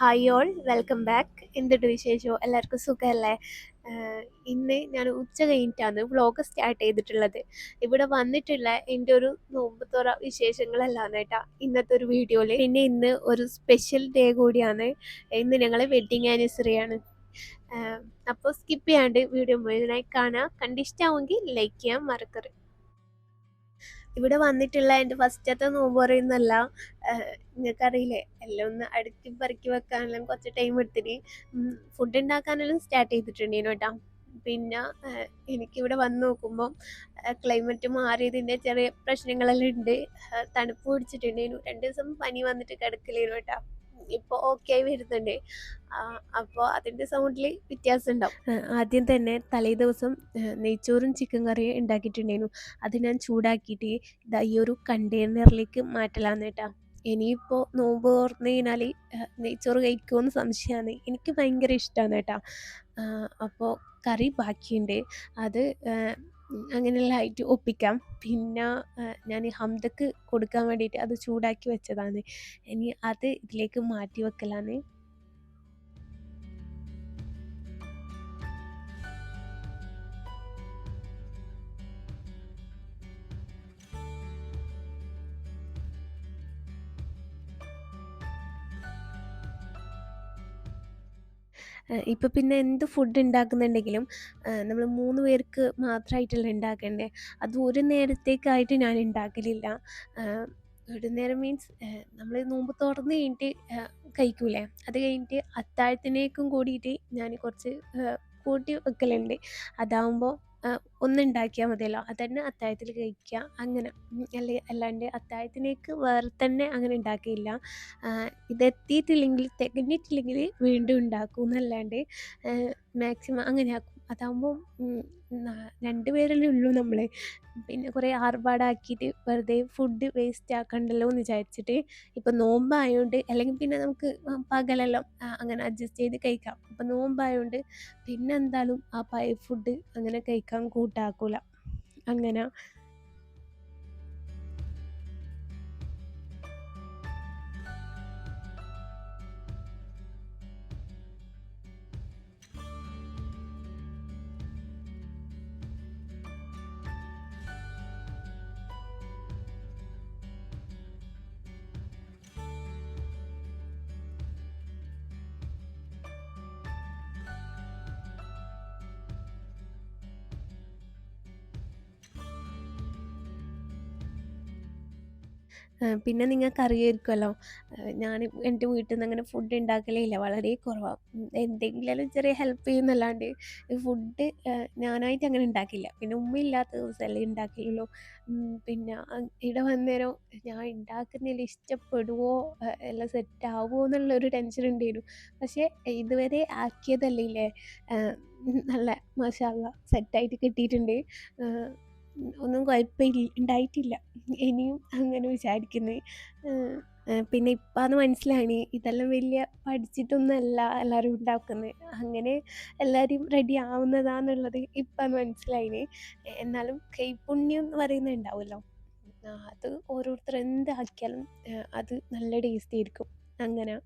Hi all, welcome back. എന്തുണ്ട് വിശേഷമോ? എല്ലാവർക്കും സുഖമല്ലേ? ഇന്ന് ഞാൻ ഉച്ച കഴിഞ്ഞിട്ടാണ് വ്ളോഗ് സ്റ്റാർട്ട് ചെയ്തിട്ടുള്ളത്. ഇവിടെ വന്നിട്ടുള്ള എൻ്റെ ഒരു നോമ്പ് തുറ വിശേഷങ്ങളെല്ലാം കേട്ടാ ഇന്നത്തെ ഒരു വീഡിയോയിൽ. പിന്നെ ഇന്ന് ഒരു സ്പെഷ്യൽ ഡേ കൂടിയാണ്. ഇന്ന് ഞങ്ങളെ വെഡ്ഡിങ് ആനിവേഴ്സറി ആണ്. അപ്പോൾ സ്കിപ്പ് ചെയ്യാണ്ട് വീഡിയോ മുഴുവനായി കാണാം. കണ്ടിഷ്ടാവുമെങ്കിൽ ലൈക്ക് ചെയ്യാൻ മറക്കരുത്. ഇവിടെ വന്നിട്ടുള്ള എൻ്റെ ഫസ്റ്റത്തെ നോമ്പ് പറയുന്നല്ല, നിങ്ങൾക്കറിയില്ലേ, എല്ലാം ഒന്ന് അടുക്കി പെറുക്കി വെക്കാനെല്ലാം കുറച്ച് ടൈം എടുത്തിട്ട് ഫുഡ് ഉണ്ടാക്കാനെല്ലാം സ്റ്റാർട്ട് ചെയ്തിട്ടുണ്ടേനു കേട്ടോ. പിന്നെ എനിക്കിവിടെ വന്ന് നോക്കുമ്പോൾ ക്ലൈമറ്റ് മാറിയതിൻ്റെ ചെറിയ പ്രശ്നങ്ങളെല്ലാം ഉണ്ട്. തണുപ്പ് പിടിച്ചിട്ടുണ്ടേനു, 2 ദിവസം പനി വന്നിട്ട് കിടക്കലേനു കേട്ടോ. ഇപ്പോൾ ഓക്കെ ആയി വരുന്നുണ്ട്. അപ്പോൾ അതിൻ്റെ സൗണ്ടിൽ വ്യത്യാസം ഉണ്ടാവും. ആദ്യം തന്നെ തലേ ദിവസം നെയ്ച്ചോറും ചിക്കൻ കറിയും ഉണ്ടാക്കിയിട്ടുണ്ടായിരുന്നു. അത് ഞാൻ ചൂടാക്കിയിട്ട് ഇതാ ഈ ഒരു കണ്ടെയ്നറിലേക്ക് മാറ്റലാന്ന് കേട്ടാ. ഇനിയിപ്പോൾ നോമ്പ് തുറന്നു കഴിഞ്ഞാൽ നെയ്ച്ചോറ് കഴിക്കുമെന്ന് സംശയമാണ്. എനിക്ക് ഭയങ്കര ഇഷ്ടമാണ് കേട്ടാ. അപ്പോൾ കറി ബാക്കിയുണ്ട്, അത് അങ്ങനെയെല്ലാം ആയിട്ട് ഒപ്പിക്കാം. പിന്നെ ഞാൻ ഹംദക്ക് കൊടുക്കാൻ വേണ്ടിയിട്ട് അത് ചൂടാക്കി വെച്ചതാണ്. ഇനി അത് ഇതിലേക്ക് മാറ്റി വെക്കലാണ്. ഇപ്പം പിന്നെ എന്ത് ഫുഡ് ഉണ്ടാക്കുന്നുണ്ടെങ്കിലും നമ്മൾ 3 പേർക്ക് മാത്രമായിട്ടല്ല ഉണ്ടാക്കണ്ടേ. അത് ഒരു നേരത്തേക്കായിട്ട് ഞാൻ ഉണ്ടാക്കലില്ല. ഒരു നേരം മീൻസ് നമ്മൾ നോമ്പ് തുറന്ന് കഴിഞ്ഞിട്ട് കഴിക്കൂലേ, അത് കഴിഞ്ഞിട്ട് അത്താഴത്തിനേക്കും കൂടിയിട്ട് ഞാൻ കുറച്ച് കൂട്ടി വെക്കലുണ്ട്. അതാവുമ്പോൾ ഒന്നുണ്ടാക്കിയാൽ മതിയല്ലോ, അതന്നെ അത്താഴത്തിൽ കഴിക്കുക അങ്ങനെ. അല്ലാണ്ട് അത്താഴത്തിനേക്ക് വേറെ തന്നെ അങ്ങനെ ഉണ്ടാക്കിയില്ല. ഇതെത്തിയിട്ടില്ലെങ്കിൽ, തികഞ്ഞിട്ടില്ലെങ്കിൽ വീണ്ടും ഉണ്ടാക്കും എന്നല്ലാണ്ട് മാക്സിമം അങ്ങനെ ആക്കും. അതാകുമ്പോൾ 2 പേരല്ലേ ഉള്ളൂ നമ്മൾ, പിന്നെ കുറേ ആർഭാടാക്കിയിട്ട് വെറുതെ ഫുഡ് വേസ്റ്റ് ആക്കണ്ടല്ലോ എന്ന് വിചാരിച്ചിട്ട് ഇപ്പം നോമ്പായതുകൊണ്ട്, അല്ലെങ്കിൽ പിന്നെ നമുക്ക് പകലെല്ലാം അങ്ങനെ അഡ്ജസ്റ്റ് ചെയ്ത് കഴിക്കാം. ഇപ്പം നോമ്പായതുകൊണ്ട് പിന്നെ എന്തായാലും ആ പഴയ ഫുഡ് അങ്ങനെ കഴിക്കാൻ കൂട്ടാക്കൂല അങ്ങനെ. പിന്നെ നിങ്ങൾക്കറിയായിരിക്കുമല്ലോ, ഞാൻ എൻ്റെ വീട്ടിൽ നിന്ന് അങ്ങനെ ഫുഡ് ഉണ്ടാക്കലേ ഇല്ല, വളരെ കുറവാണ്. എന്തെങ്കിലും ചെറിയ ഹെൽപ്പ് ചെയ്യുന്നല്ലാണ്ട് ഫുഡ് ഞാനായിട്ട് അങ്ങനെ ഉണ്ടാക്കില്ല. പിന്നെ ഉമ്മയില്ലാത്ത ദിവസമല്ലേ ഉണ്ടാക്കിയുള്ളൂ. പിന്നെ ഇവിടെ വന്നേരം ഞാൻ ഉണ്ടാക്കുന്നതിൽ ഇഷ്ടപ്പെടുവോ, എല്ലാം സെറ്റ് ആവുമോ എന്നുള്ളൊരു ടെൻഷൻ ഉണ്ടായിരുന്നു. പക്ഷേ ഇതുവരെ ആക്കിയതല്ലേ, നല്ല മാഷാ അല്ലാഹ് സെറ്റായിട്ട് കിട്ടിയിട്ടുണ്ട്. ഒന്നും കുഴപ്പമില്ല, ഉണ്ടായിട്ടില്ല. ഇനിയും അങ്ങനെ വിചാരിക്കുന്നത്. പിന്നെ ഇപ്പാന്ന് മനസ്സിലായി ഇതെല്ലാം വലിയ പഠിച്ചിട്ടൊന്നുമല്ല എല്ലാവരും ഉണ്ടാക്കുന്നത്, അങ്ങനെ എല്ലാവരും റെഡി ആവുന്നതാന്നുള്ളത് ഇപ്പാന്ന് മനസ്സിലായിന്. എന്നാലും കൈപ്പുണ്യം എന്ന് പറയുന്നത് ഉണ്ടാവുമല്ലോ, അത് ഓരോരുത്തർ എന്താക്കിയാലും അത് നല്ല ടേസ്റ്റ് ആയിരിക്കും അങ്ങനെ.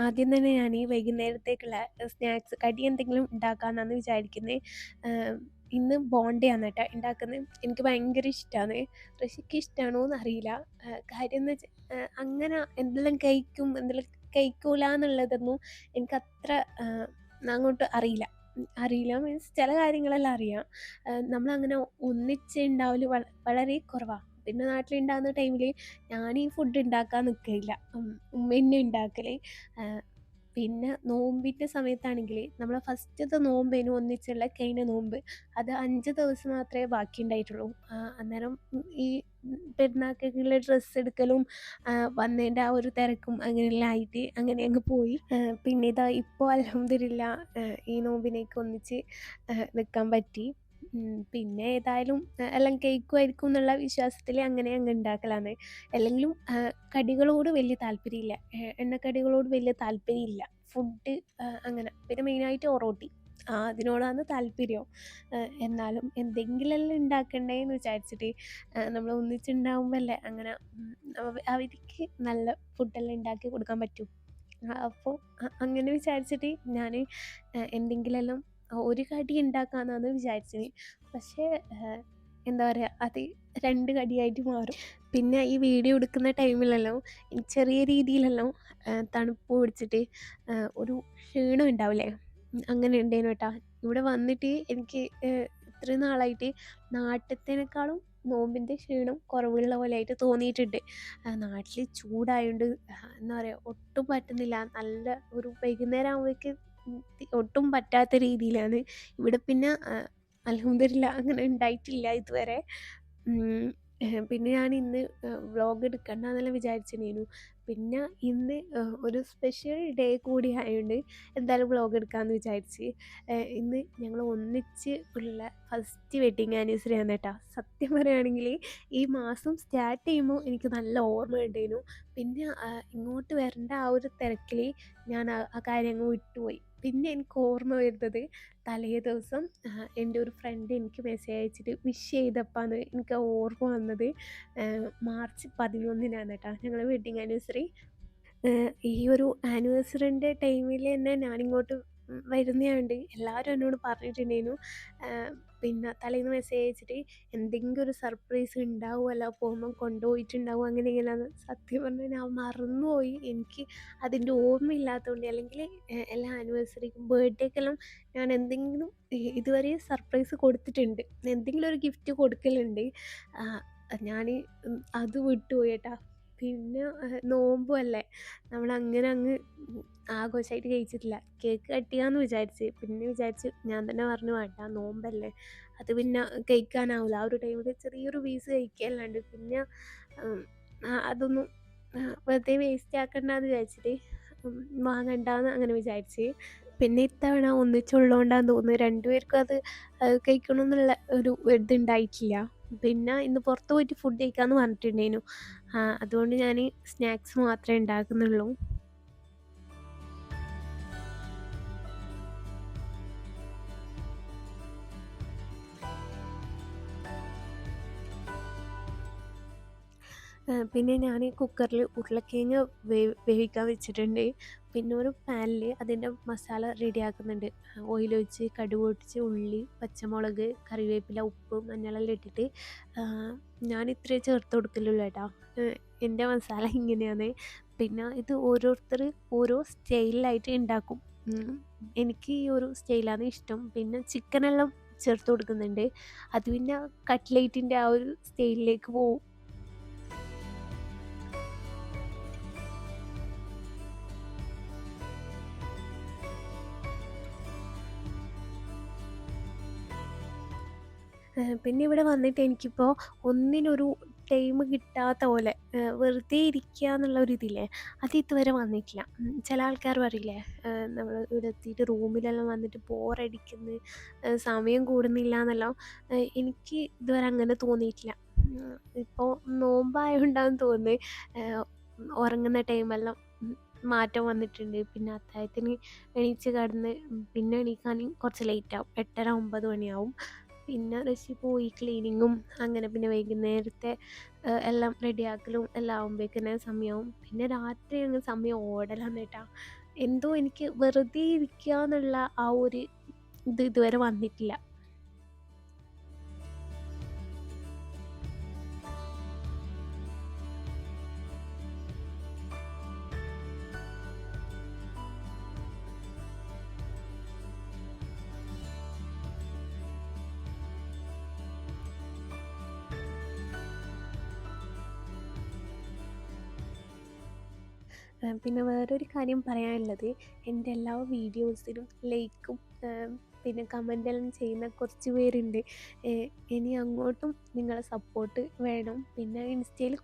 ആദ്യം തന്നെ ഞാൻ ഈ വൈകുന്നേരത്തേക്കുള്ള സ്നാക്സ് കടി എന്തെങ്കിലും ഉണ്ടാക്കാമെന്നാണ് വിചാരിക്കുന്നത്. ഇന്ന് ബോണ്ടയാണ് കേട്ടോ ഉണ്ടാക്കുന്നത്. എനിക്ക് ഭയങ്കര ഇഷ്ടമാണ്. ഋഷിക്ക് ഇഷ്ടമാണോ എന്നറിയില്ല. കാര്യം എന്ന് വെച്ചാൽ അങ്ങനെ എന്തെല്ലാം കഴിക്കും എന്തെല്ലാം കഴിക്കൂല എന്നുള്ളതൊന്നും എനിക്കത്ര അങ്ങോട്ട് അറിയില്ല. അറിയില്ല മീൻസ് ചില കാര്യങ്ങളെല്ലാം അറിയാം. നമ്മളങ്ങനെ ഒന്നിച്ച് ഉണ്ടാവൽ വളരെ കുറവാണ്. പിന്നെ നാട്ടിലുണ്ടാകുന്ന ടൈമിൽ ഞാൻ ഈ ഫുഡ് ഉണ്ടാക്കാൻ നിൽക്കില്ല, ഉമ്മ തന്നെ ഉണ്ടാക്കൽ. പിന്നെ നോമ്പിൻ്റെ സമയത്താണെങ്കിൽ നമ്മളെ ഫസ്റ്റത്തെ നോമ്പേനു ഒന്നിച്ചുള്ള കഴിഞ്ഞ നോമ്പ്. അത് 5 ദിവസം മാത്രമേ ബാക്കിയുണ്ടായിട്ടുള്ളൂ. അന്നേരം ഈ പെരുന്നാൾക്കുള്ള ഡ്രസ്സ് എടുക്കലും വന്നതിൻ്റെ ആ ഒരു തിരക്കും അങ്ങനെയെല്ലാം ആയിട്ട് അങ്ങനെ അങ്ങ് പോയി. പിന്നെ ഇതാ ഇപ്പോൾ അൽഹംദുലില്ലാ ഈ നോമ്പിനേക്ക് ഒന്നിച്ച് നിൽക്കാൻ പറ്റി. പിന്നെ ഏതായാലും എല്ലാം കഴിക്കുമായിരിക്കും എന്നുള്ള വിശ്വാസത്തിൽ അങ്ങനെ അങ്ങ് ഉണ്ടാക്കലാണ്. അല്ലെങ്കിലും കടികളോട് വലിയ താല്പര്യമില്ല. എണ്ണക്കടികളോട് വലിയ താല്പര്യമില്ല. ഫുഡ് അങ്ങനെ. പിന്നെ മെയിനായിട്ട് ഒറോട്ടി അതിനോടാണ് താല്പര്യം. എന്നാലും എന്തെങ്കിലുമെല്ലാം ഉണ്ടാക്കണ്ടേന്ന് വിചാരിച്ചിട്ട് നമ്മൾ ഒന്നിച്ചുണ്ടാവുമ്പല്ലേ അങ്ങനെ അവർക്ക് നല്ല ഫുഡെല്ലാം ഉണ്ടാക്കി കൊടുക്കാൻ പറ്റും. അപ്പോൾ അങ്ങനെ വിചാരിച്ചിട്ട് ഞാൻ എന്തെങ്കിലുമെല്ലാം ഒരു കടി ഉണ്ടാക്കാമെന്നാണ് വിചാരിച്ചത്. പക്ഷേ എന്താ പറയുക, അത് 2 കടിയായിട്ട് മാറും. പിന്നെ ഈ വീഡിയോ എടുക്കുന്ന ടൈമിലെല്ലാം ചെറിയ രീതിയിലെല്ലാം തണുപ്പ് പിടിച്ചിട്ട് ഒരു ക്ഷീണം ഉണ്ടാവില്ലേ, അങ്ങനെ ഉണ്ടേനു കേട്ടോ. ഇവിടെ വന്നിട്ട് എനിക്ക് ഇത്രയും നാളായിട്ട് നാട്ടിലത്തേക്കാളും നോമ്പിൻ്റെ ക്ഷീണം കുറവുള്ള പോലെ ആയിട്ട് തോന്നിയിട്ടുണ്ട്. നാട്ടിൽ ചൂടായതുകൊണ്ട് എന്താ പറയുക, ഒട്ടും പറ്റുന്നില്ല. നല്ല ഒരു വൈകുന്നേരം ആകുമ്പോഴേക്ക് ഒട്ടും പറ്റാത്ത രീതിയിലാണ്. ഇവിടെ പിന്നെ അൽഹംദുലില്ലാ അങ്ങനെ ഉണ്ടായിട്ടില്ല ഇതുവരെ. പിന്നെ ഞാൻ ഇന്ന് വ്ളോഗ് എടുക്കണ്ടെന്നെല്ലാം വിചാരിച്ചിരുന്നു. പിന്നെ ഇന്ന് ഒരു സ്പെഷ്യൽ ഡേ കൂടി ആയതുകൊണ്ട് എന്തായാലും വ്ളോഗ് എടുക്കാമെന്ന് വിചാരിച്ച്. ഇന്ന് ഞങ്ങൾ ഒന്നിച്ച് ഉള്ള ഫസ്റ്റ് വെഡ്ഡിങ് ആനിവേഴ്സറി ആണ് കേട്ടോ. സത്യം പറയുകയാണെങ്കിൽ ഈ മാസം സ്റ്റാർട്ട് ചെയ്യുമ്പോൾ എനിക്ക് നല്ല ഓർമ്മയുണ്ടായിരുന്നു. പിന്നെ ഇങ്ങോട്ട് വരേണ്ട ആ ഒരു തിരക്കിൽ ഞാൻ ആ കാര്യങ്ങൾ വിട്ടുപോയി. പിന്നെ എനിക്ക് ഓർമ്മ വരുന്നത് തലേ ദിവസം എൻ്റെ ഒരു ഫ്രണ്ട് എനിക്ക് മെസ്സേജ് അയച്ചിട്ട് വിഷ് ചെയ്തപ്പോഴാണ് എനിക്ക് ഓർമ്മ വന്നത്. മാർച്ച് 11-നാണ് കേട്ടോ ഞങ്ങളെ വെഡ്ഡിങ് ആനിവേഴ്സറി. ഈ ഒരു ആനിവേഴ്സറിൻ്റെ ടൈമിൽ തന്നെ ഞാനിങ്ങോട്ട് വരുന്നതുകൊണ്ട് എല്ലാവരും എന്നോട് പറഞ്ഞിട്ടുണ്ടായിരുന്നു, പിന്നെ തലേന്ന് മെസ്സേജ് അയച്ചിട്ട് എന്തെങ്കിലും ഒരു സർപ്രൈസ് ഉണ്ടാവുമല്ലോ, പോകുമ്പം കൊണ്ടുപോയിട്ടുണ്ടാവും അങ്ങനെ ഇങ്ങനെയാണ്. സത്യം പറഞ്ഞാൽ ഞാൻ മറന്നുപോയി. എനിക്ക് അതിൻ്റെ ഓർമ്മയില്ലാത്തതുകൊണ്ട്. അല്ലെങ്കിൽ എല്ലാ ആനിവേഴ്സറിക്കും ബർത്ത്ഡേക്കെല്ലാം ഞാൻ എന്തെങ്കിലും ഇതുവരെ സർപ്രൈസ് കൊടുത്തിട്ടുണ്ട്, എന്തെങ്കിലും ഒരു ഗിഫ്റ്റ് കൊടുക്കലുണ്ട്. ഞാൻ അത് വിട്ടുപോയി കേട്ടോ. പിന്നെ നോമ്പും അല്ലേ, നമ്മളങ്ങനെ അങ്ങ് ആഘോഷമായിട്ട് കഴിച്ചിട്ടില്ല. കേക്ക് കട്ട് ചെയ്യാമെന്ന് വിചാരിച്ച്, പിന്നെ വിചാരിച്ച് ഞാൻ തന്നെ പറഞ്ഞു വേണ്ട, നോമ്പല്ലേ, അത് പിന്നെ കഴിക്കാനാവില്ല. ആ ഒരു ടൈമിൽ ചെറിയൊരു പീസ് കഴിക്കുകയല്ലാണ്ട് പിന്നെ അതൊന്നും വെറുതെ വേസ്റ്റ് ആക്കണ്ടെന്ന് വിചാരിച്ചിട്ട് വാങ്ങണ്ടെന്ന് അങ്ങനെ വിചാരിച്ച്. പിന്നെ ഇത്തവണ ഒന്നിച്ചുള്ളതുകൊണ്ടാന്ന് തോന്നുന്നു രണ്ടുപേർക്കും അത് കഴിക്കണമെന്നുള്ള ഒരു ഇതുണ്ടായിട്ടില്ല. പിന്നെ ഇന്ന് പുറത്ത് പോയിട്ട് ഫുഡ് കഴിക്കാമെന്ന് പറഞ്ഞിട്ടുണ്ടായിരുന്നു. അതുകൊണ്ട് ഞാൻ സ്നാക്സ് മാത്രമേ ഉണ്ടാക്കുന്നുള്ളൂ. പിന്നെ ഞാൻ കുക്കറിൽ ഉരുളക്കിഴങ്ങ് വേവിക്കാൻ വെച്ചിട്ടുണ്ട്. പിന്നെ ഒരു പാനിൽ അതിൻ്റെ മസാല റെഡിയാക്കുന്നുണ്ട്. ഓയിലൊഴിച്ച് കടുക് പൊട്ടിച്ച് ഉള്ളി, പച്ചമുളക്, കറിവേപ്പില, ഉപ്പ്, മഞ്ഞളെല്ലാം ഇട്ടിട്ട് ഞാൻ ഇത്രയേ ചേർത്ത് കൊടുക്കലുള്ളൂ കേട്ടോ. എൻ്റെ മസാല ഇങ്ങനെയാണ്. പിന്നെ ഇത് ഓരോരുത്തർ ഓരോ സ്റ്റൈലിലായിട്ട് ഉണ്ടാക്കും. എനിക്ക് ഈ ഒരു സ്റ്റൈലാണ് ഇഷ്ടം. പിന്നെ ചിക്കനെല്ലാം ചേർത്ത് കൊടുക്കുന്നുണ്ട്. അത് പിന്നെ കട്ട്ലേറ്റിൻ്റെ ആ ഒരു സ്റ്റൈലിലേക്ക് പോവും. പിന്നെ ഇവിടെ വന്നിട്ട് എനിക്കിപ്പോൾ ഒന്നിനൊരു ടൈം കിട്ടാത്ത പോലെ വെറുതെ ഇരിക്കുക എന്നുള്ള ഒരു ഇതില്ലേ, അത് ഇതുവരെ വന്നിട്ടില്ല. ചില ആൾക്കാർ പറയില്ലേ, നമ്മൾ ഇവിടെ എത്തിയിട്ട് റൂമിലെല്ലാം വന്നിട്ട് ബോറടിക്കുന്നു, സമയം കൂടുന്നില്ല എന്നെല്ലാം. എനിക്ക് ഇതുവരെ അങ്ങനെ തോന്നിയിട്ടില്ല. ഇപ്പോൾ നോമ്പായതുകൊണ്ടാണെന്ന് തോന്നുന്നത് ഉറങ്ങുന്ന ടൈമെല്ലാം മാറ്റം വന്നിട്ടുണ്ട്. പിന്നെ അത്താഴത്തിന് എണീച്ച് കിടന്ന് പിന്നെ എണീക്കാൻ കുറച്ച് ലേറ്റാവും, 8:30-9 മണിയാവും. പിന്നെ റഷി പോയി ക്ലീനിങ്ങും അങ്ങനെ പിന്നെ വൈകുന്നേരത്തെ എല്ലാം റെഡിയാക്കലും എല്ലാം ആകുമ്പോഴേക്കിനെ സമയമാവും. പിന്നെ രാത്രി അങ്ങ് സമയം ഓടലാണ് കേട്ടോ. എന്തോ എനിക്ക് വെറുതെ ഇരിക്കുക എന്നുള്ള ആ ഒരു ഇത് ഇതുവരെ വന്നിട്ടില്ല. പിന്നെ വേറൊരു കാര്യം പറയാനുള്ളത്, എൻ്റെ എല്ലാ വീഡിയോസിനും ലൈക്കും പിന്നെ കമൻറ്റെല്ലാം ചെയ്യുന്ന കുറച്ച് പേരുണ്ട്. ഇനി അങ്ങോട്ടും നിങ്ങളെ സപ്പോർട്ട് വേണം. പിന്നെ ഇൻസ്റ്റയിൽ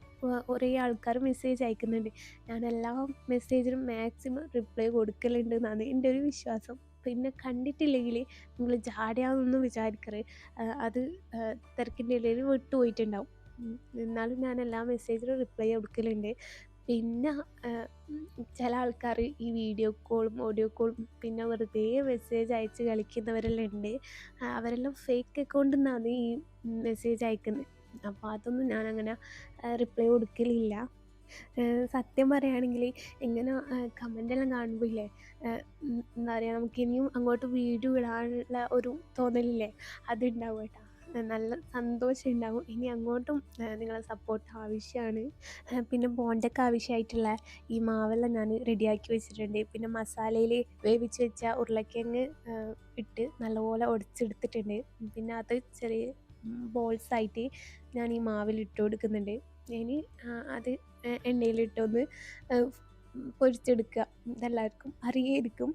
കുറേ ആൾക്കാർ മെസ്സേജ് അയക്കുന്നുണ്ട്. ഞാൻ എല്ലാ മെസ്സേജിനും മാക്സിമം റിപ്ലൈ കൊടുക്കലുണ്ട് എന്നാണ് എൻ്റെ ഒരു വിശ്വാസം. പിന്നെ കണ്ടിട്ടില്ലെങ്കിൽ നിങ്ങൾ ജാടയാണെന്നൊന്നും വിചാരിക്കരുത്. അത് തിരക്കിൻ്റെ ഇടയിൽ വിട്ടുപോയിട്ടുണ്ടാവും. എന്നാലും ഞാൻ എല്ലാ മെസ്സേജിനും റിപ്ലൈ കൊടുക്കലുണ്ട്. പിന്നെ ചില ആൾക്കാർ ഈ വീഡിയോ കോളും ഓഡിയോ കോളും പിന്നെ വെറുതെ മെസ്സേജ് അയച്ച് കളിക്കുന്നവരെല്ലാം ഉണ്ട്. അവരെല്ലാം ഫേക്ക് അക്കൗണ്ടിൽ നിന്നാണ് ഈ മെസ്സേജ് അയക്കുന്നത്. അപ്പോൾ അതൊന്നും ഞാനങ്ങനെ റിപ്ലൈ കൊടുക്കലില്ല. സത്യം പറയുകയാണെങ്കിൽ ഇങ്ങനെ കമൻ്റെല്ലാം കാണുമ്പോൾ ഇല്ലേ, എന്താ പറയുക, നമുക്കിനിയും അങ്ങോട്ട് വീഡിയോ ഇടാനുള്ള ഒരു തോന്നലില്ലേ, അതുണ്ടാവും കേട്ടോ. നല്ല സന്തോഷം ഉണ്ടാവും. ഇനി അങ്ങോട്ടും നിങ്ങളെ സപ്പോർട്ട് ആവശ്യമാണ്. പിന്നെ ബോണ്ടയ്ക്ക് ആവശ്യമായിട്ടുള്ള ഈ മാവെല്ലാം ഞാൻ റെഡിയാക്കി വെച്ചിട്ടുണ്ട്. പിന്നെ മസാലയിൽ വേവിച്ച് വെച്ച ഉരുളക്കിഴങ്ങ് ഇട്ട് നല്ലപോലെ ഉടച്ചെടുത്തിട്ടുണ്ട്. പിന്നെ അത് ചെറിയ ബോൾസായിട്ട് ഞാൻ ഈ മാവിൽ ഇട്ട് കൊടുക്കുന്നുണ്ട്. ഇനി അത് എണ്ണയിലിട്ടൊന്ന് പൊരിച്ചെടുക്കുക. ഇതെല്ലാവർക്കും അറിയായിരിക്കും.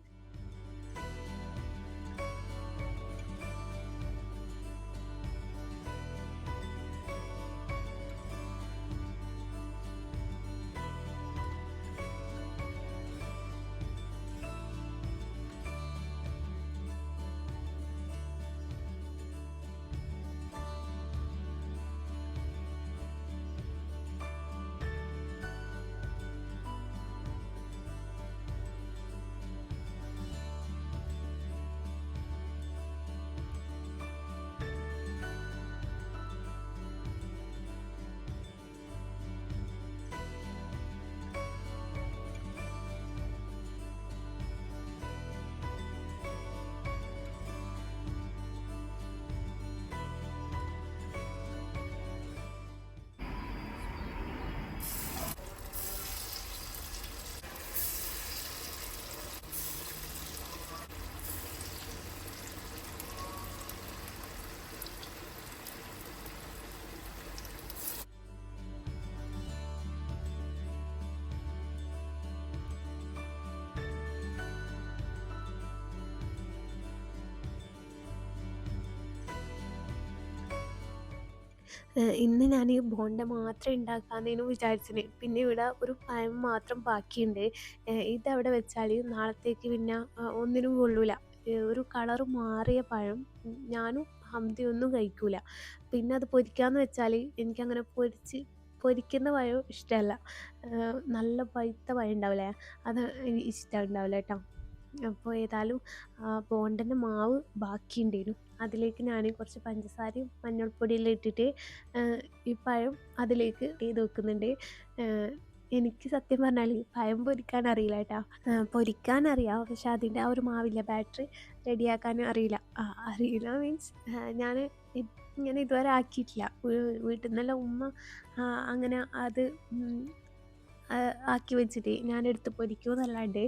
ഇന്ന് ഞാൻ ബോണ്ട മാത്രമേ ഉണ്ടാക്കാമെന്നു വിചാരിച്ചിന്. പിന്നെ ഇവിടെ ഒരു പഴം മാത്രം ബാക്കിയുണ്ട്. ഇതവിടെ വെച്ചാൽ നാളത്തേക്ക് പിന്നെ ഒന്നിനും കൊള്ളൂല. ഒരു കളറ് മാറിയ പഴം ഞാനും ഹംദയൊന്നും കഴിക്കൂല. പിന്നെ അത് പൊരിക്കാമെന്ന് വെച്ചാൽ എനിക്കങ്ങനെ പൊരിക്കുന്ന പഴം ഇഷ്ടമല്ല. നല്ല പഴുത്ത പഴം ഉണ്ടാവില്ലേ, അത് ഇഷ്ടമുണ്ടാവില്ല കേട്ടോ. അപ്പോൾ ഏതായാലും ബോണ്ടൻ്റെ മാവ് ബാക്കിയുണ്ടായിരുന്നു. അതിലേക്ക് ഞാൻ കുറച്ച് പഞ്ചസാരയും മഞ്ഞൾപ്പൊടിയെല്ലാം ഇട്ടിട്ട് ഈ പഴം അതിലേക്ക് ചെയ്ത് വെക്കുന്നുണ്ട്. എനിക്ക് സത്യം പറഞ്ഞാൽ പഴം പൊരിക്കാൻ അറിയില്ല കേട്ടോ. പൊരിക്കാനറിയാം, പക്ഷെ അതിൻ്റെ ആ ഒരു മാവില്ല ബാറ്ററി റെഡിയാക്കാൻ അറിയില്ല. അറിയില്ല മീൻസ് ഞാൻ ഇങ്ങനെ ഇതുവരെ ആക്കിയിട്ടില്ല. വീട്ടിൽ നിന്നെല്ലാം ഉമ്മ അങ്ങനെ അത് ആക്കി വെച്ചിട്ട് ഞാനെടുത്ത് പൊരിക്കുമെന്നല്ലാണ്ട്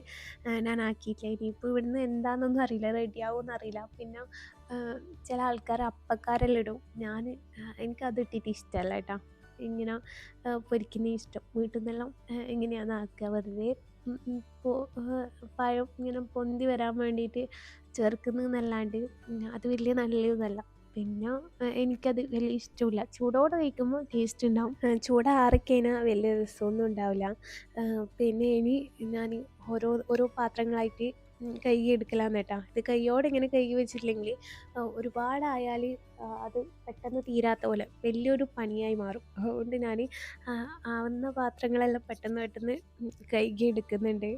ഞാൻ ആക്കിയിട്ടില്ല. ഇനിയിപ്പോൾ ഇവിടുന്ന് എന്താണെന്നൊന്നും അറിയില്ല, റെഡിയാവുമെന്ന് അറിയില്ല. പിന്നെ ചില ആൾക്കാർ അപ്പക്കാരെല്ലാം ഇടും. എനിക്കത് ഇട്ടിട്ട് ഇഷ്ടമല്ല കേട്ടോ. ഇങ്ങനെ പൊരിക്കുന്ന ഇഷ്ടം. വീട്ടിൽ നിന്നെല്ലാം ഇങ്ങനെയാണ് ആക്കുക, വെറുതെ പഴം ഇങ്ങനെ പൊന്തി വരാൻ വേണ്ടിയിട്ട് ചേർക്കുന്നതെന്നല്ലാണ്ട് അത് വലിയ നല്ലതൊന്നുമല്ല. പിന്നെ എനിക്കത് വലിയ ഇഷ്ടമില്ല. ചൂടോടെ കഴിക്കുമ്പോൾ ടേസ്റ്റ് ഉണ്ടാവും, ചൂടാറിക്കഴിഞ്ഞാൽ വലിയ രസമൊന്നും ഉണ്ടാവില്ല. പിന്നെ ഇനി ഞാൻ ഓരോ പാത്രങ്ങളായിട്ട് കഴുകിയെടുക്കലാന്ന് കേട്ടോ. ഇത് കൈയോടെ ഇങ്ങനെ കഴുകി വെച്ചിട്ടില്ലെങ്കിൽ ഒരുപാടായാൽ അത് പെട്ടെന്ന് തീരാത്ത പോലെ വലിയൊരു പണിയായി മാറും. അതുകൊണ്ട് ഞാൻ ആവുന്ന പാത്രങ്ങളെല്ലാം പെട്ടെന്ന് കഴുകിയെടുക്കുന്നുണ്ട്.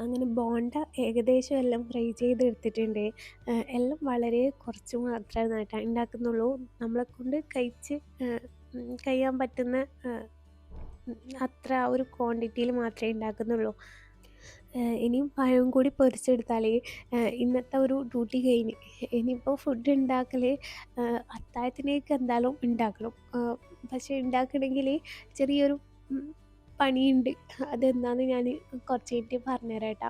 അങ്ങനെ ബോണ്ട ഏകദേശം എല്ലാം ഫ്രൈ ചെയ്തെടുത്തിട്ടുണ്ട്. എല്ലാം വളരെ കുറച്ച് മാത്രമേ കേട്ടോ ഉണ്ടാക്കുന്നുള്ളൂ. നമ്മളെക്കൊണ്ട് കഴിച്ച് കഴിയാൻ പറ്റുന്ന അത്ര ആ ഒരു ക്വാണ്ടിറ്റിയിൽ മാത്രമേ ഉണ്ടാക്കുന്നുള്ളൂ. ഇനിയും പഴവും കൂടി പൊരിച്ചെടുത്താലേ ഇന്നത്തെ ഒരു ഡ്യൂട്ടി കഴിഞ്ഞ്. ഇനിയിപ്പോൾ ഫുഡ് ഉണ്ടാക്കൽ അത്താഴത്തിനേക്ക് എന്തായാലും ഉണ്ടാക്കണം. പക്ഷേ ഉണ്ടാക്കണമെങ്കിൽ ചെറിയൊരു പണിയുണ്ട്. അതെന്താണെന്ന് ഞാൻ കുറച്ച് കഴിഞ്ഞിട്ട് പറഞ്ഞുതരാം കേട്ടോ.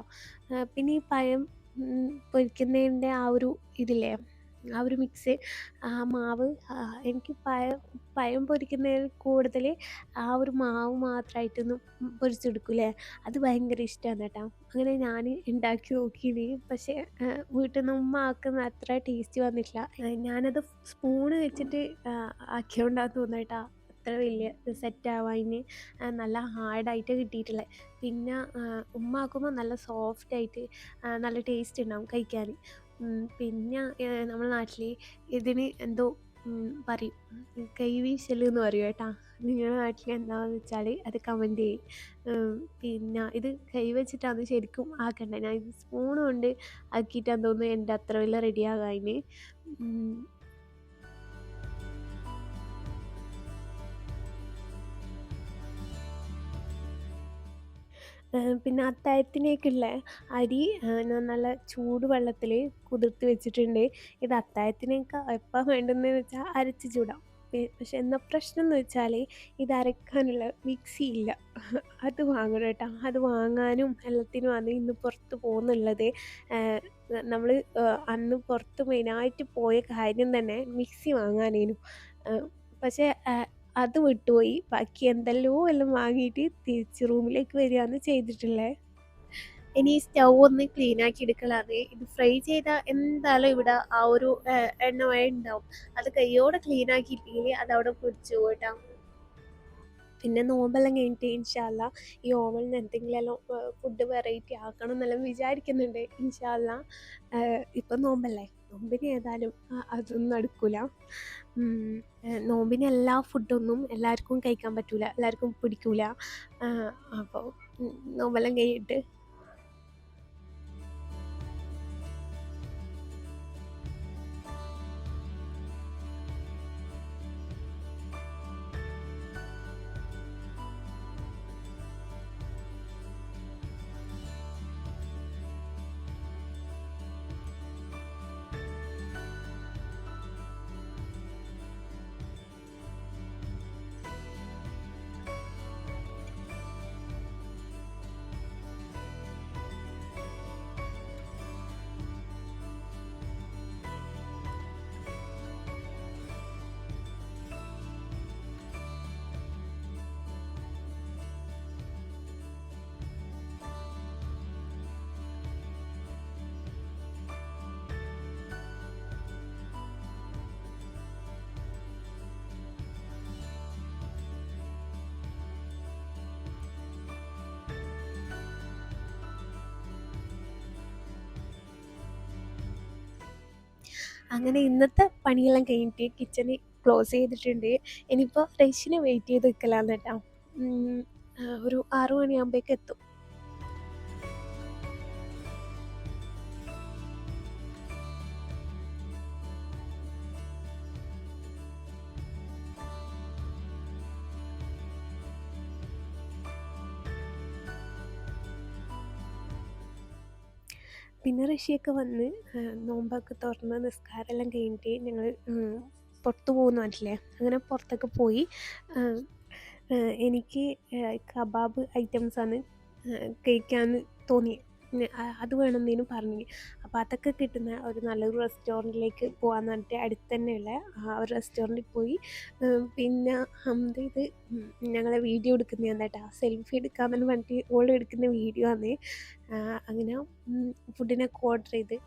പിന്നെ ഈ പഴം പൊരിക്കുന്നതിൻ്റെ ആ ഒരു ഇതില്ലേ, ആ ഒരു മിക്സ്, ആ മാവ്, എനിക്ക് പഴം പൊരിക്കുന്നതിൽ കൂടുതൽ ആ ഒരു മാവ് മാത്രമായിട്ടൊന്ന് പൊരിച്ചെടുക്കൂലേ, അത് ഭയങ്കര ഇഷ്ടമാണ് കേട്ടോ. അങ്ങനെ ഞാൻ ഉണ്ടാക്കി നോക്കീന്. പക്ഷേ വീട്ടിൽ നിന്ന് ഉമ്മ ആക്കുന്ന അത്ര ടേസ്റ്റ് വന്നിട്ടില്ല. ഞാനത് സ്പൂണ് വെച്ചിട്ട് ആക്കിയോണ്ടാന്ന് തോന്നുന്നു കേട്ടോ അത്ര വലിയ സെറ്റ് ആവാന്. നല്ല ഹാർഡായിട്ട് കിട്ടിയിട്ടുള്ളത്. പിന്നെ ഉമ്മ ആക്കുമ്പോൾ നല്ല സോഫ്റ്റായിട്ട് നല്ല ടേസ്റ്റ് ഉണ്ടാവും കഴിക്കാൻ. പിന്നെ നമ്മുടെ നാട്ടിൽ ഇതിന് എന്തോ പറയും, കൈവീശൽ എന്ന് പറയും കേട്ടോ. നിങ്ങളുടെ നാട്ടിൽ എന്താണെന്ന് വെച്ചാൽ അത് കമൻറ്റ് ചെയ്യും. പിന്നെ ഇത് കൈ വെച്ചിട്ടാണ് ശരിക്കും ആക്കേണ്ടത്. ഞാൻ ഇത് സ്പൂൺ കൊണ്ട് ആക്കിയിട്ടാന്ന് തോന്നുന്നു എൻ്റെ അത്ര വലിയ റെഡി ആകാൻ. പിന്നെ അത്താഴത്തിലേക്കുള്ള അരി ഞാൻ നല്ല ചൂട് വെള്ളത്തിൽ കുതിർത്ത് വെച്ചിട്ടുണ്ട്. ഇത് അത്താഴത്തിനേക്ക് എപ്പോൾ വേണ്ടുന്നത് വെച്ചാൽ അരച്ച് ചൂടാം. പക്ഷെ എന്താ പ്രശ്നം എന്ന് വെച്ചാൽ ഇത് അരക്കാനുള്ള മിക്സി ഇല്ല. അത് വാങ്ങണം കേട്ടോ. അത് വാങ്ങാനും എല്ലാത്തിനുമാണ് ഇന്ന് പുറത്ത് പോകുന്നുള്ളത്. നമ്മൾ അന്ന് പുറത്ത് മെയിനായിട്ട് പോയ കാര്യം തന്നെ മിക്സി വാങ്ങാനേനു. പക്ഷേ അത് വിട്ടുപോയി. ബാക്കി എല്ലാം വാങ്ങിയിട്ട് തിരിച്ച് റൂമിലേക്ക് വരികയാണ് ചെയ്തിട്ടുള്ളത്. ഇനി ഈ സ്റ്റൗ ഒന്ന് ക്ലീൻ ആക്കി എടുക്കലാണ്. ഇത് ഫ്രൈ ചെയ്താൽ എന്തായാലും ഇവിടെ ആ ഒരു എണ്ണമയം ഉണ്ടാവും. അത് കൈയോടെ ക്ലീൻ ആക്കിയിട്ടില്ലെങ്കിൽ അത് അവിടെ പിടിച്ചു പോയിട്ടാ. പിന്നെ നോമ്പെല്ലാം കഴിഞ്ഞിട്ട് ഇൻഷാ അള്ളാ ഈ ഓവനിൽ നിന്ന് എന്തെങ്കിലും ഫുഡ് വെറൈറ്റി ആക്കണം എന്നെല്ലാം വിചാരിക്കുന്നുണ്ട് ഇൻഷാ അള്ളാ. ഇപ്പം നോമ്പല്ലേ, നോമ്പിന് ഏതായാലും അതൊന്നും നടക്കില്ല. നോമ്പിന് എല്ലാ ഫുഡൊന്നും എല്ലാവർക്കും കഴിക്കാൻ പറ്റില്ല, എല്ലാവർക്കും പിടിക്കില്ല. അപ്പോൾ നോമ്പെല്ലാം കഴിഞ്ഞിട്ട് അങ്ങനെ ഇന്നത്തെ പണിയെല്ലാം കഴിഞ്ഞിട്ട് കിച്ചണ് ക്ലോസ് ചെയ്തിട്ടുണ്ട്. ഇനിയിപ്പോൾ റൈസിന് വെയിറ്റ് ചെയ്ത് നിൽക്കലാന്ന് കേട്ടോ. ഒരു 6 മണിയാകുമ്പോഴേക്ക് എത്തും. പിന്നെ റഷ്യയൊക്കെ വന്ന് നോമ്പൊക്കെ തുറന്ന് നിസ്കാരമെല്ലാം കഴിഞ്ഞിട്ട് ഞങ്ങൾ പുറത്ത് പോകുന്ന നാട്ടിലെ അങ്ങനെ പുറത്തൊക്കെ പോയി. എനിക്ക് കബാബ് ഐറ്റംസാണ് കഴിക്കാൻ തോന്നി. അത് വേണമെന്നേനു പറഞ്ഞു. അപ്പോൾ അതൊക്കെ കിട്ടുന്ന ഒരു നല്ലൊരു റെസ്റ്റോറൻറ്റിലേക്ക് പോകാമെന്ന് പറഞ്ഞിട്ട് അടുത്ത് തന്നെയുള്ള ആ ഒരു റെസ്റ്റോറൻറ്റിൽ പോയി. പിന്നെ ഹംദ ഇത് ഞങ്ങളെ വീഡിയോ എടുക്കുന്നതാണ് കേട്ടോ. സെൽഫി എടുക്കാമെന്ന് പറഞ്ഞിട്ട് ഓൾ എടുക്കുന്ന വീഡിയോ ആണ്. അങ്ങനെ ഫുഡിനൊക്കെ ഓർഡർ ചെയ്ത്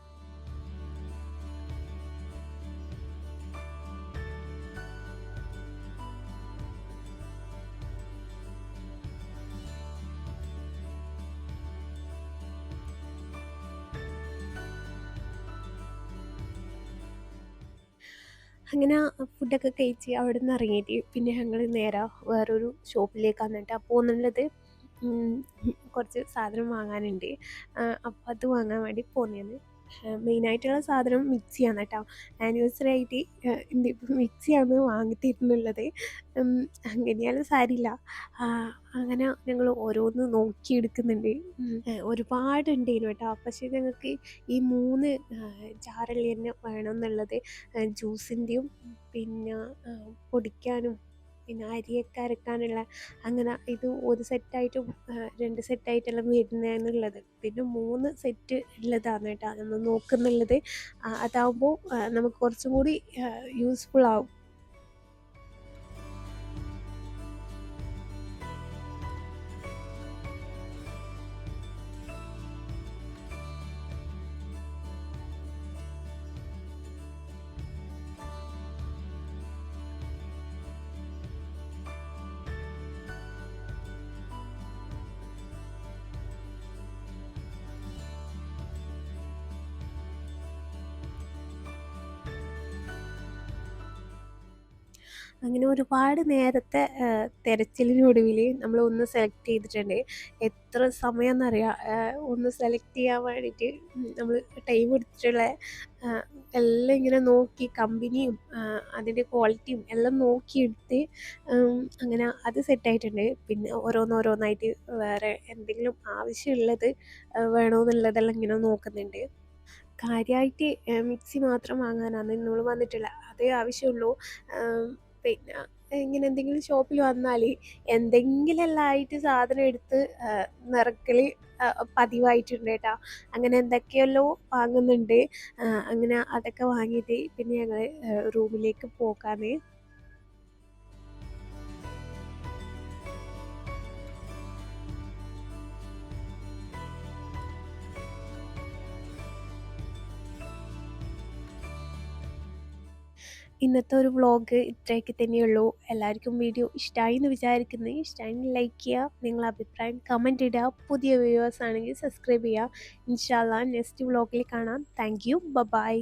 അങ്ങനെ ഫുഡൊക്കെ കഴിച്ച് അവിടെ നിന്ന് ഇറങ്ങിയിട്ട് പിന്നെ ഞങ്ങൾ നേരെ വേറൊരു ഷോപ്പിലേക്കാണ് കേട്ടോ പോകുന്നുള്ളത്. ഉം, കുറച്ച് സാധനം വാങ്ങാനുണ്ട്. അപ്പോൾ അത് വാങ്ങാൻ വേണ്ടി പോന്നതാണ്. മെയിനായിട്ടുള്ള സാധനം മിക്സിയാണ് കേട്ടോ. ആനിവേഴ്സറി ആയിട്ട് ഇന്നിപ്പോൾ മിക്സിയാണ് വാങ്ങിത്തരുന്നുള്ളത്. ഉം, അങ്ങനെയാലും സാരില്ല. ആ, അങ്ങനെ ഞങ്ങൾ ഓരോന്ന് നോക്കിയെടുക്കുന്നുണ്ട്. ഒരുപാടുണ്ടേനു കേട്ടോ. പക്ഷേ ഞങ്ങൾക്ക് ഈ 3 ജാറള്ളി തന്നെ വേണം എന്നുള്ളത്. ജ്യൂസിൻ്റെയും പിന്നെ പൊടിക്കാനും പിന്നെ അരിയൊക്കെ അരക്കാനുള്ള അങ്ങനെ ഇത് ഒരു സെറ്റായിട്ടും 2 സെറ്റായിട്ടെല്ലാം വരുന്നതെന്നുള്ളത്. പിന്നെ 3 സെറ്റ് ഉള്ളതാണ് കേട്ടോ നമ്മൾ നോക്കുന്നുള്ളത്. അതാവുമ്പോൾ നമുക്ക് കുറച്ചും കൂടി യൂസ്ഫുൾ ആവും. അങ്ങനെ ഒരുപാട് നേരത്തെ തിരച്ചിലിനൊടുവിൽ നമ്മൾ ഒന്ന് സെലക്ട് ചെയ്തിട്ടുണ്ട്. എത്ര സമയം എന്നറിയാം ഒന്ന് സെലക്ട് ചെയ്യാൻ വേണ്ടിയിട്ട് നമ്മൾ ടൈം എടുത്തിട്ടുള്ള എല്ലാം ഇങ്ങനെ നോക്കി കമ്പനിയും അതിൻ്റെ ക്വാളിറ്റിയും എല്ലാം നോക്കിയെടുത്ത് അങ്ങനെ അത് സെറ്റായിട്ടുണ്ട്. പിന്നെ ഓരോന്നോരോന്നായിട്ട് വേറെ എന്തെങ്കിലും ആവശ്യമുള്ളത് വേണമെന്നുള്ളതെല്ലാം ഇങ്ങനെ നോക്കുന്നുണ്ട്. കാര്യമായിട്ട് മിക്സി മാത്രം വാങ്ങാനാണ് നമ്മൾ വന്നിട്ടുള്ളത്. അതേ ആവശ്യമുള്ളൂ. പിന്നെ ഇങ്ങനെ എന്തെങ്കിലും ഷോപ്പിൽ വന്നാൽ എന്തെങ്കിലുമെല്ലാം ആയിട്ട് സാധനം എടുത്ത് നിറക്കൽ പതിവായിട്ടുണ്ട് കേട്ടോ. അങ്ങനെ എന്തൊക്കെയല്ലോ വാങ്ങുന്നുണ്ട്. അങ്ങനെ അതൊക്കെ വാങ്ങിയിട്ട് പിന്നെ ഞങ്ങൾ റൂമിലേക്ക് പോകാൻ. ഇന്നത്തെ ഒരു വ്ളോഗ് ഇത്രയൊക്കെ തന്നെയുള്ളൂ. എല്ലാവർക്കും വീഡിയോ ഇഷ്ടമായി എന്ന് വിചാരിക്കുന്നു. ഇഷ്ടമായി ലൈക്ക് ചെയ്യുക, നിങ്ങളുടെ അഭിപ്രായം കമൻറ്റ് ഇടുക. പുതിയ വ്യൂവേഴ്സ് ആണെങ്കിൽ സബ്സ്ക്രൈബ് ചെയ്യുക. ഇൻഷാ അള്ളാ നെക്സ്റ്റ് വ്ളോഗിൽ കാണാം. Thank you. ബൈ.